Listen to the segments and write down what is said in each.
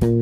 Hello,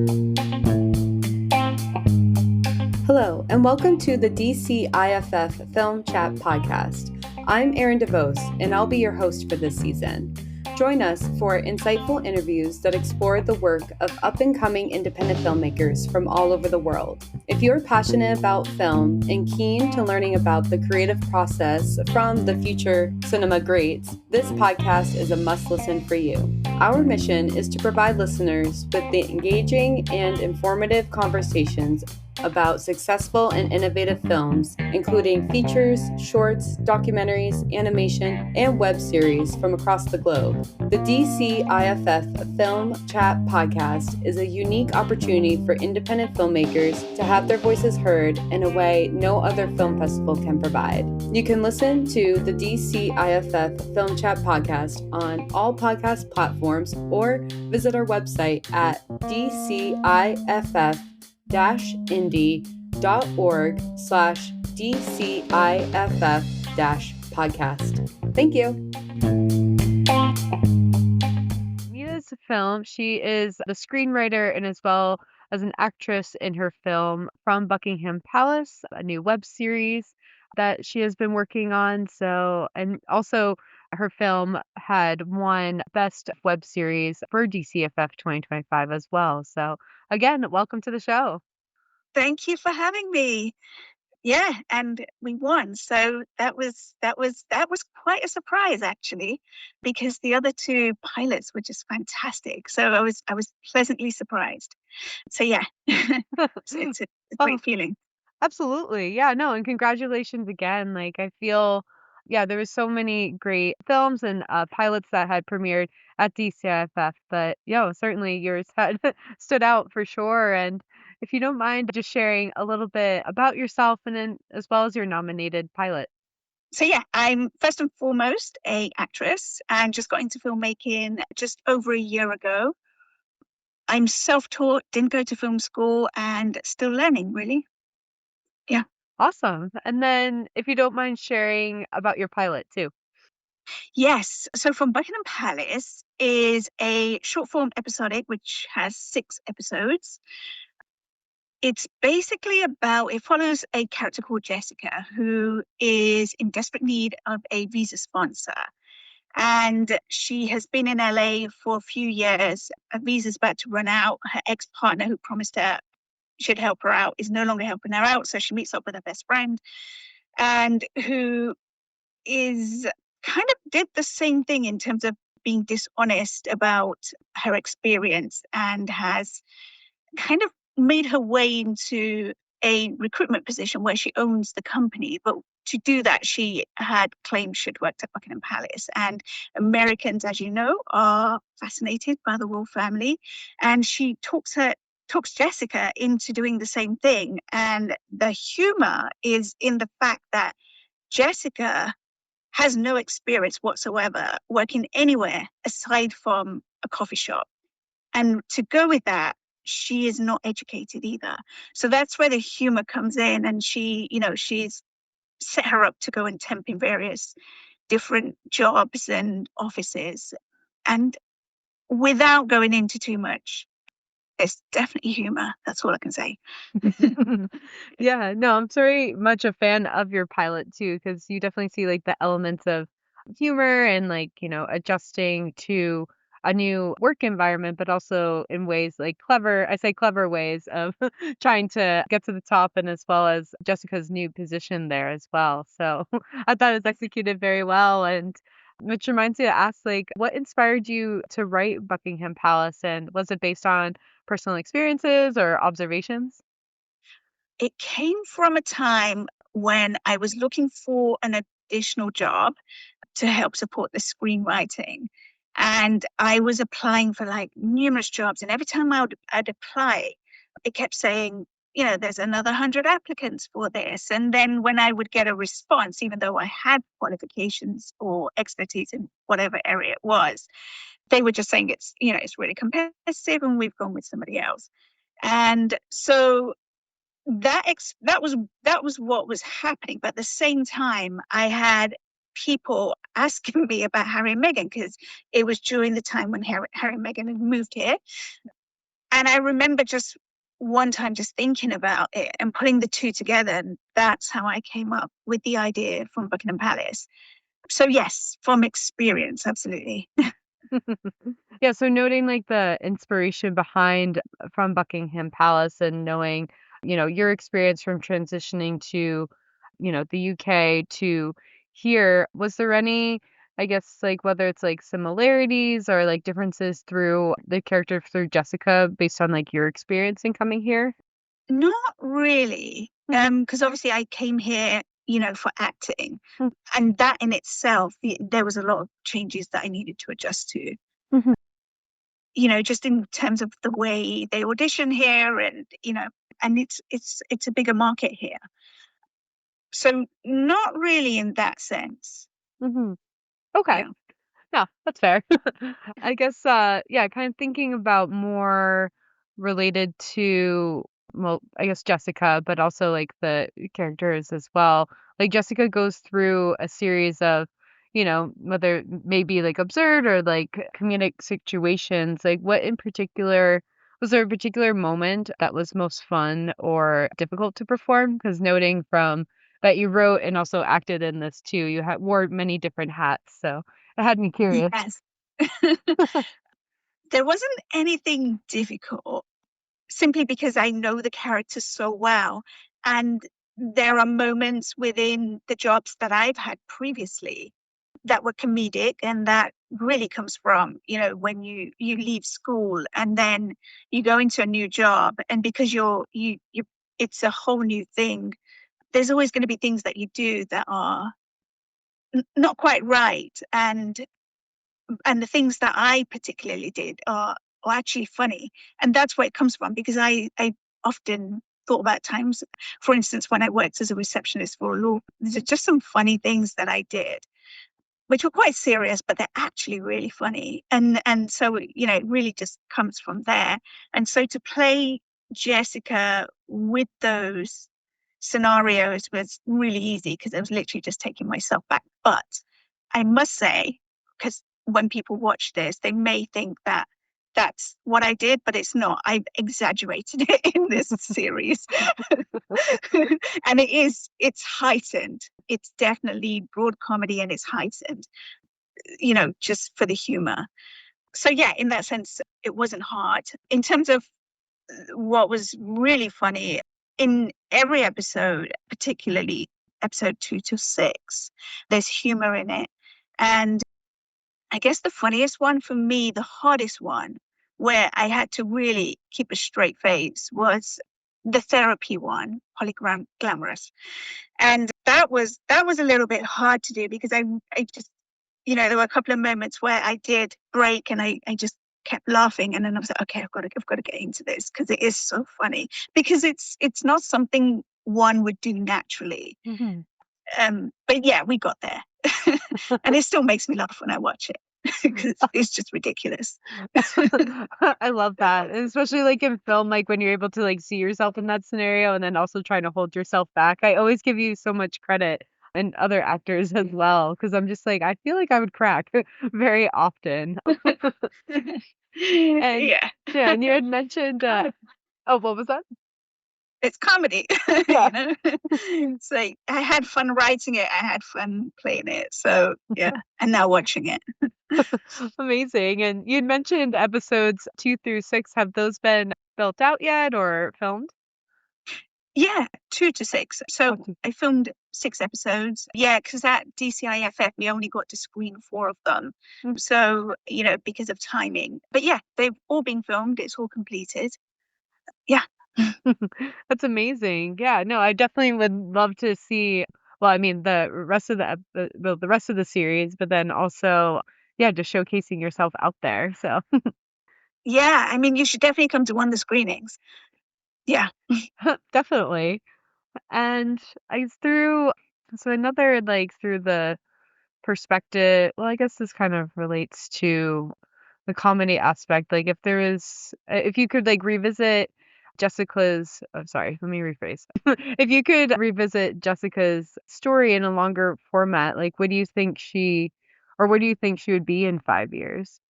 and welcome to the DCIFF Film Chat Podcast. I'm Erin DeVos, and I'll be your host for this season. Join us for insightful interviews that explore the work of up-and-coming independent filmmakers from all over the world. If you're passionate about film and keen to learning about the creative process from the future cinema greats, this podcast is a must-listen for you. Our mission is to provide listeners with the engaging and informative conversations about successful and innovative films, including features, shorts, documentaries, animation, and web series from across the globe. The DCIFF Film Chat Podcast is a unique opportunity for independent filmmakers to have their voices heard in a way no other film festival can provide. You can listen to the DCIFF Film Chat Podcast on all podcast platforms or visit our website at DCIFF-indie.org/DCIFF-podcast. Thank you. Nita's film, she is the screenwriter and as well as an actress in her film From Buckingham Palace, a new web series that she has been working on. And also her film had won Best Web Series for DCFF 2025 as well. So again, welcome to the show. Thank you for having me. Yeah, and we won. So that was quite a surprise actually, because the other two pilots were just fantastic. So I was pleasantly surprised. So yeah, it's a great feeling. Absolutely. Yeah, no, and congratulations again. Like I feel there was so many great films and pilots that had premiered at DCIFF, but certainly yours had stood out for sure. And if you don't mind just sharing a little bit about yourself and then as well as your nominated pilot. So yeah, I'm first and foremost an actress and just got into filmmaking just over a year ago. I'm self-taught, didn't go to film school, and still learning, really. Yeah. Awesome. And then if you don't mind sharing about your pilot too. Yes. So From Buckingham Palace is a short form episodic which has 6 episodes. It's basically it follows a character called Jessica who is in desperate need of a visa sponsor. And she has been in LA for a few years. Her visa's about to run out. Her ex-partner who promised her should help her out is no longer helping her out. So she meets up with her best friend and who is kind of did the same thing in terms of being dishonest about her experience and has kind of made her way into a recruitment position where she owns the company. But to do that, she had claimed she'd worked at Buckingham Palace. And Americans, as you know, are fascinated by the royal family. And she talks Jessica into doing the same thing. And the humor is in the fact that Jessica has no experience whatsoever working anywhere aside from a coffee shop. And to go with that, she is not educated either. So that's where the humor comes in. And she's set her up to go and temp in various different jobs and offices. And without going into too much, there's definitely humor. That's all I can say. Yeah, no, I'm very much a fan of your pilot too, because you definitely see like the elements of humor and like, adjusting to a new work environment, but also in ways like I say clever ways of trying to get to the top and as well as Jessica's new position there as well. So I thought it was executed very well. And which reminds me to ask, like, what inspired you to write Buckingham Palace? And was it based on personal experiences or observations? It came from a time when I was looking for an additional job to help support the screenwriting. And I was applying for like numerous jobs. And every time I'd apply, it kept saying, there's another 100 applicants for this. And then when I would get a response, even though I had qualifications or expertise in whatever area it was, they were just saying it's really competitive and we've gone with somebody else. And so that was what was happening. But at the same time, I had people asking me about Harry and Meghan because it was during the time when Harry and Meghan had moved here. And I remember just one time just thinking about it and putting the two together. And that's how I came up with the idea from Buckingham Palace. So yes, from experience, absolutely. Yeah, so noting like the inspiration behind from Buckingham Palace and knowing, your experience from transitioning to, the UK to here, was there any, I guess, like whether it's like similarities or like differences through the character through Jessica based on like your experience in coming here? Not really. Mhm. Because obviously I came here, for acting. Mm. And that in itself, there was a lot of changes that I needed to adjust to. Mhm. Just in terms of the way they audition here, and it's a bigger market here. So not really in that sense. Mhm. Okay. Yeah. Yeah, that's fair. I guess, yeah, kind of thinking about more related to, well, I guess Jessica, but also like the characters as well. Like Jessica goes through a series of, whether maybe like absurd or like comedic situations. Like what in particular, was there a particular moment that was most fun or difficult to perform? Because noting from that you wrote and also acted in this too, you had wore many different hats. So it had me curious. Yes. There wasn't anything difficult simply because I know the characters so well. And there are moments within the jobs that I've had previously that were comedic, and that really comes from, when you leave school and then you go into a new job, and because you it's a whole new thing, there's always going to be things that you do that are not quite right. And the things that I particularly did are actually funny. And that's where it comes from, because I often thought about times, for instance, when I worked as a receptionist for a law, there's just some funny things that I did, which were quite serious, but they're actually really funny. And so, it really just comes from there. And so to play Jessica with those scenarios was really easy because I was literally just taking myself back. But I must say, because when people watch this, they may think that that's what I did, but it's not. I've exaggerated it in this series. And it's heightened. It's definitely broad comedy, and it's heightened, just for the humor. So yeah, in that sense, it wasn't hard. In terms of what was really funny, in every episode, particularly episode 2 to 6, there's humor in it. And I guess the funniest one for me, the hardest one, where I had to really keep a straight face, was the therapy one, polyglamorous. And that was a little bit hard to do because I just, there were a couple of moments where I did break, and I just kept laughing, and then I was like, okay, I've got to get into this because it is so funny, because it's not something one would do naturally. Mhm. But yeah, we got there. And it still makes me laugh when I watch it because it's just ridiculous. I love that. And especially like in film, like when you're able to like see yourself in that scenario and then also trying to hold yourself back. I always give you so much credit and other actors as well because I'm just like I feel like I would crack very often. And Yeah. yeah, and you had mentioned oh, what was that? It's comedy. Yeah. So I had fun writing it, I had fun playing it, so yeah, and now watching it. Amazing. And you'd mentioned episodes 2 through 6. Have those been built out yet or filmed? Yeah, 2 to 6. So Okay. I filmed 6 episodes. Yeah, because at DCIFF we only got to screen 4 of them. So, because of timing. But yeah, they've all been filmed, it's all completed. Yeah. That's amazing. Yeah, no, I definitely would love to see, well, I mean, the rest of the rest of the series, but then also, yeah, just showcasing yourself out there. So Yeah, I mean, you should definitely come to one of the screenings. Yeah. definitely. And I through so another like through the perspective, well, I guess this kind of relates to the comedy aspect. Like if there is, if you could like revisit Jessica's, oh, sorry, let me rephrase. If you could revisit Jessica's story in a longer format, like what do you think she, or what do you think she would be in 5 years?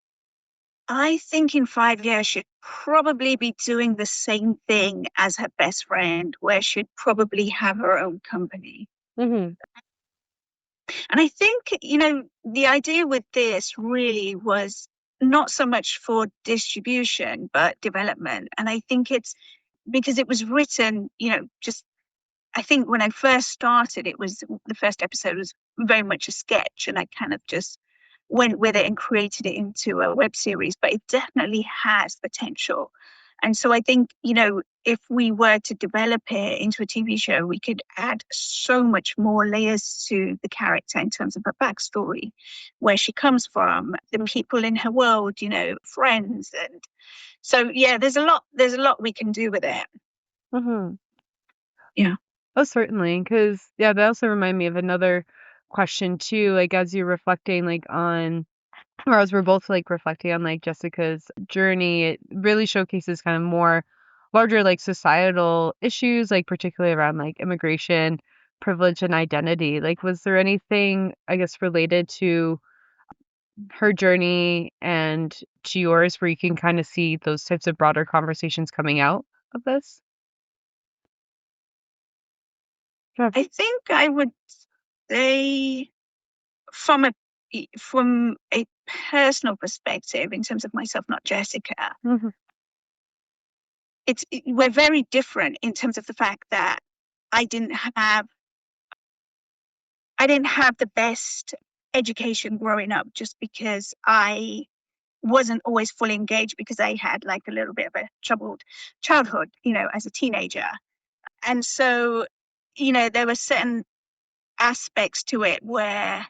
I think in 5 years she'd probably be doing the same thing as her best friend, where she'd probably have her own company. Mm-hmm. And I think, the idea with this really was not so much for distribution, but development. And I think it's because it was written, just I think when I first started, the first episode was very much a sketch, and I kind of just went with it and created it into a web series, but it definitely has potential. And so I think, if we were to develop it into a TV show, we could add so much more layers to the character in terms of her backstory, where she comes from, the people in her world, friends. And so, yeah, there's a lot we can do with it. Mm-hmm. Yeah. Oh, certainly. Because, yeah, that also remind me of another question too. Like, as you're reflecting, like, on, or as we're both like reflecting on like Jessica's journey, it really showcases kind of more larger like societal issues, like particularly around like immigration, privilege, and identity. Like, was there anything, I guess, related to her journey and to yours where you can kind of see those types of broader conversations coming out of this? Yeah. I think I would say from a personal perspective, in terms of myself, not Jessica, Mhm. we're very different in terms of the fact that I didn't have I didn't have the best education growing up, just because I wasn't always fully engaged, because I had like a little bit of a troubled childhood, as a teenager. And so, there were certain aspects to it where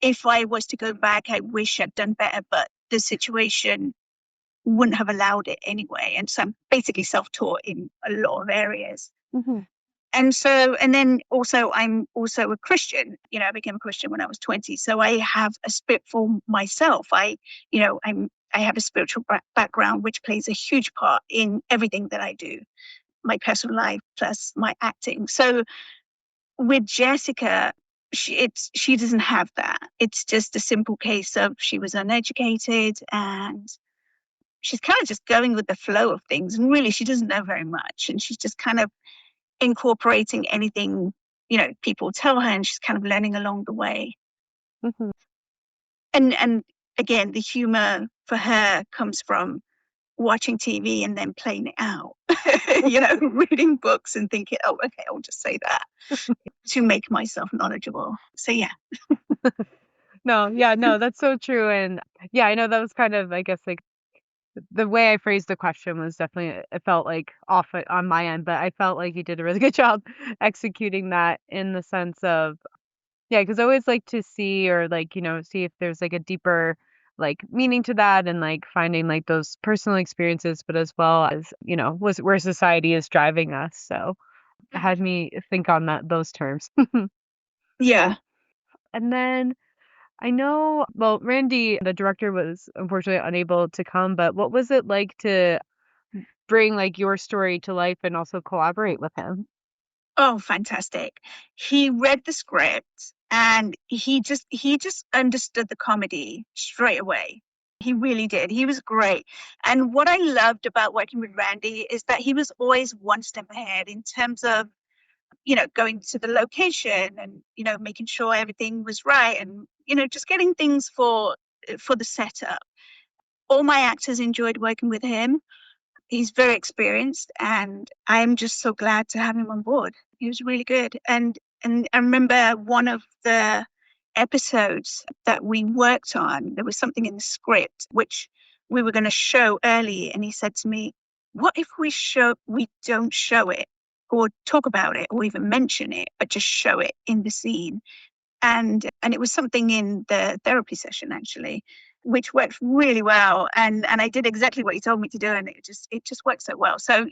if I was to go back, I wish I'd done better, but the situation wouldn't have allowed it anyway. And so I'm basically self-taught in a lot of areas. Mhm. And so, and then also, I'm also a Christian. I became a Christian when I was 20. So I have a spirit for myself. I have a spiritual background, which plays a huge part in everything that I do, my personal life plus my acting. So with Jessica, she doesn't have that. It's just a simple case of she was uneducated, and she's kind of just going with the flow of things. And really, she doesn't know very much, and she's just kind of incorporating anything people tell her, and she's kind of learning along the way. Mhm. And again, the humor for her comes from watching TV and then playing it out. Reading books and thinking, oh, okay, I'll just say that to make myself knowledgeable. So yeah. No, yeah, no, that's so true. And yeah, I know that was kind of, I guess, like the way I phrased the question was definitely, it felt like on my end, but I felt like you did a really good job executing that in the sense of, yeah, because I always like to see or like, see if there's like a deeper like meaning to that and like finding like those personal experiences, but as well as, was where society is driving us. So it had me think on those terms. Yeah. And then I know, well, Randy, the director, was unfortunately unable to come, but what was it like to bring like your story to life and also collaborate with him? Oh, fantastic. He read the script, and he just understood the comedy straight away. He really did. He was great. And what I loved about working with Randy is that he was always one step ahead in terms of, going to the location and, making sure everything was right, and, just getting things for the setup. All my actors enjoyed working with him. He's very experienced, and I'm just so glad to have him on board. He was really good. And I remember one of the episodes that we worked on, there was something in the script which we were going to show early, and he said to me, what if we don't show it or talk about it or even mention it, but just show it in the scene? And it was something in the therapy session, actually, which worked really well. And I did exactly what he told me to do, and it just worked so well. So,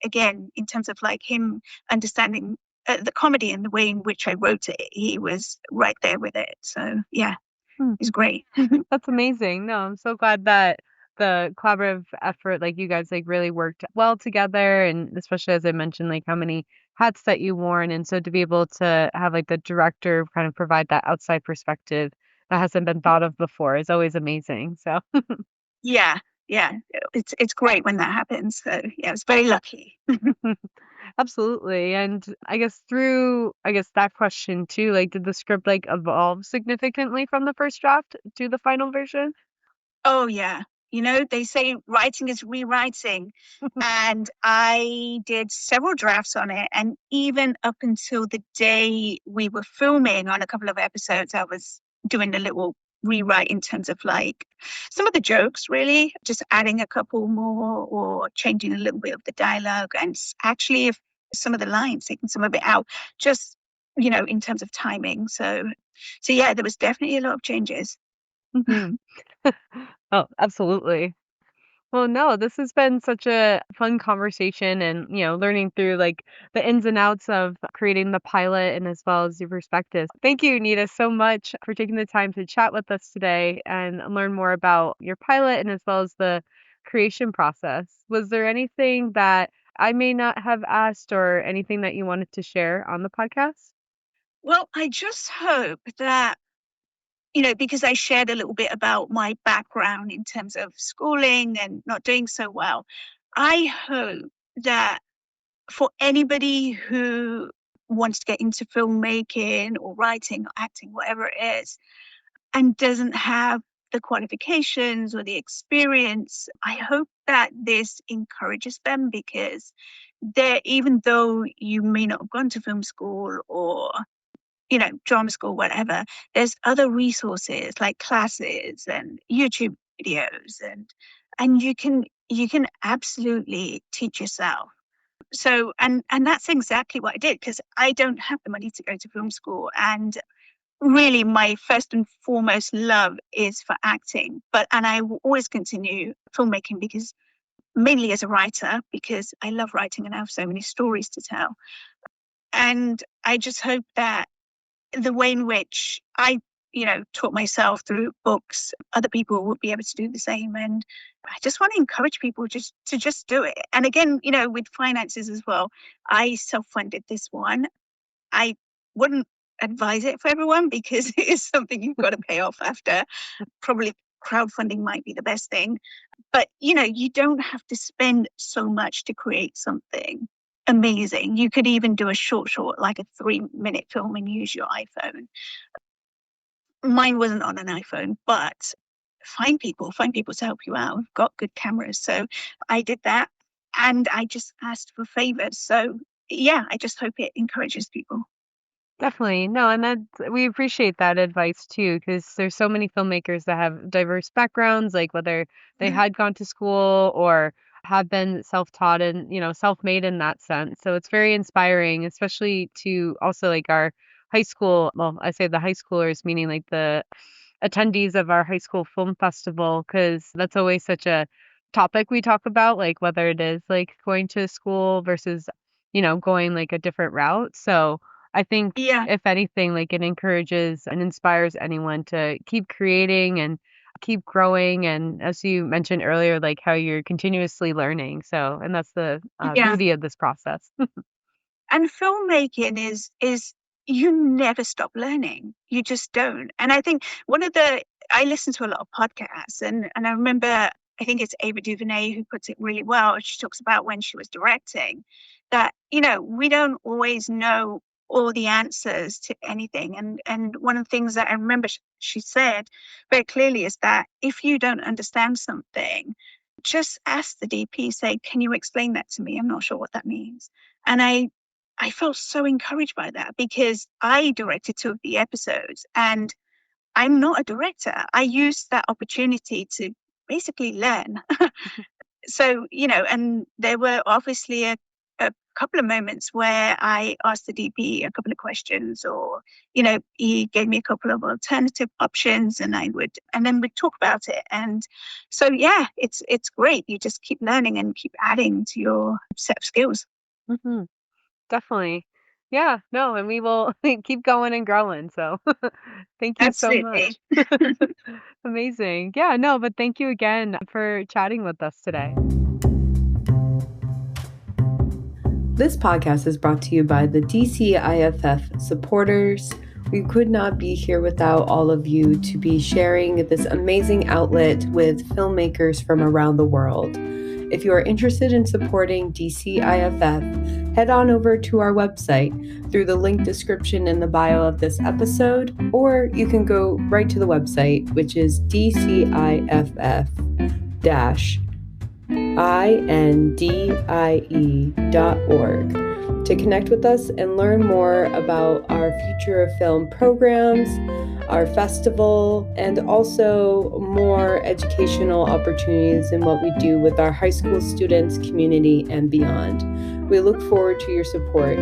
again, in terms of like him understanding the comedy and the way in which I wrote it, he was right there with it. So yeah, Hmm. it's great. That's amazing. No, I'm so glad that the collaborative effort, like you guys like really worked well together. And especially as I mentioned, like how many hats that you worn. And so to be able to have like the director kind of provide that outside perspective that hasn't been thought of before is always amazing. So Yeah, yeah. It's great when that happens. So yeah, I was very lucky. Absolutely. And I guess through, that question too, like, did the script like evolve significantly from the first draft to the final version? Oh, yeah. They say writing is rewriting. And I did several drafts on it. And even up until the day we were filming on a couple of episodes, I was doing a little rewrite in terms of like some of the jokes, really, just adding a couple more or changing a little bit of the dialogue. And actually, if some of the lines, taking some of it out, just, in terms of timing. So yeah, there was definitely a lot of changes. Mhm. Oh, absolutely. Well, no, this has been such a fun conversation and, learning through like the ins and outs of creating the pilot and as well as your perspectives. Thank you, Nita, so much for taking the time to chat with us today and learn more about your pilot and as well as the creation process. Was there anything that I may not have asked or anything that you wanted to share on the podcast? Well, I just hope that, because I shared a little bit about my background in terms of schooling and not doing so well, I hope that for anybody who wants to get into filmmaking or writing or acting, whatever it is, and doesn't have the qualifications or the experience, I hope that this encourages them because even though you may not have gone to film school or drama school, whatever, there's other resources like classes and YouTube videos and you can absolutely teach yourself. So and that's exactly what I did because I don't have the money to go to film school. And really my first and foremost love is for acting. And I will always continue filmmaking because mainly as a writer, because I love writing and I have so many stories to tell. And I just hope that the way in which I, taught myself through books, other people will be able to do the same. And I just want to encourage people just to just do it. And again, with finances as well, I self-funded this one. I wouldn't advise it for everyone because it is something you've got to pay off after. Probably crowdfunding might be the best thing. But, you don't have to spend so much to create something amazing. You could even do a short, like a 3-minute film and use your iPhone. Mine wasn't on an iPhone, but find people to help you out. We've got good cameras. So I did that and I just asked for favors. So yeah, I just hope it encourages people. Definitely. No, and we appreciate that advice too, because there's so many filmmakers that have diverse backgrounds, like whether they Mhm. had gone to school or have been self-taught and, self-made in that sense. So it's very inspiring, especially to also like our high school, well, I say the high schoolers, meaning like the attendees of our high school film festival, because that's always such a topic we talk about, like whether it is like going to school versus, going like a different route. So I think Yeah, if anything, like it encourages and inspires anyone to keep creating and keep growing. And as you mentioned earlier, like how you're continuously learning. So, and that's the yeah. beauty of this process. And filmmaking is you never stop learning. You just don't. And I think I listen to a lot of podcasts and I remember I think it's Ava DuVernay who puts it really well. She talks about when she was directing that, we don't always know all the answers to anything. And one of the things that I remember she said very clearly is that if you don't understand something, just ask the DP, say, can you explain that to me? I'm not sure what that means. And I felt so encouraged by that because I directed 2 of the episodes and I'm not a director. I used that opportunity to basically learn. So, and there were obviously a couple of moments where I asked the DP a couple of questions or, he gave me a couple of alternative options and then we'd talk about it. And so, yeah, it's great. You just keep learning and keep adding to your set of skills. Mhm. Definitely. Yeah, no, and we will keep going and growing. So thank you so Absolutely. much. Amazing. Yeah, no, but thank you again for chatting with us today. This podcast is brought to you by the DCIFF supporters. We could not be here without all of you to be sharing this amazing outlet with filmmakers from around the world. If you are interested in supporting DCIFF, head on over to our website through the link description in the bio of this episode, or you can go right to the website, which is DCIFF-INDIE.org, to connect with us and learn more about our Future of Film programs, our festival, and also more educational opportunities in what we do with our high school students, community, and beyond. We look forward to your support.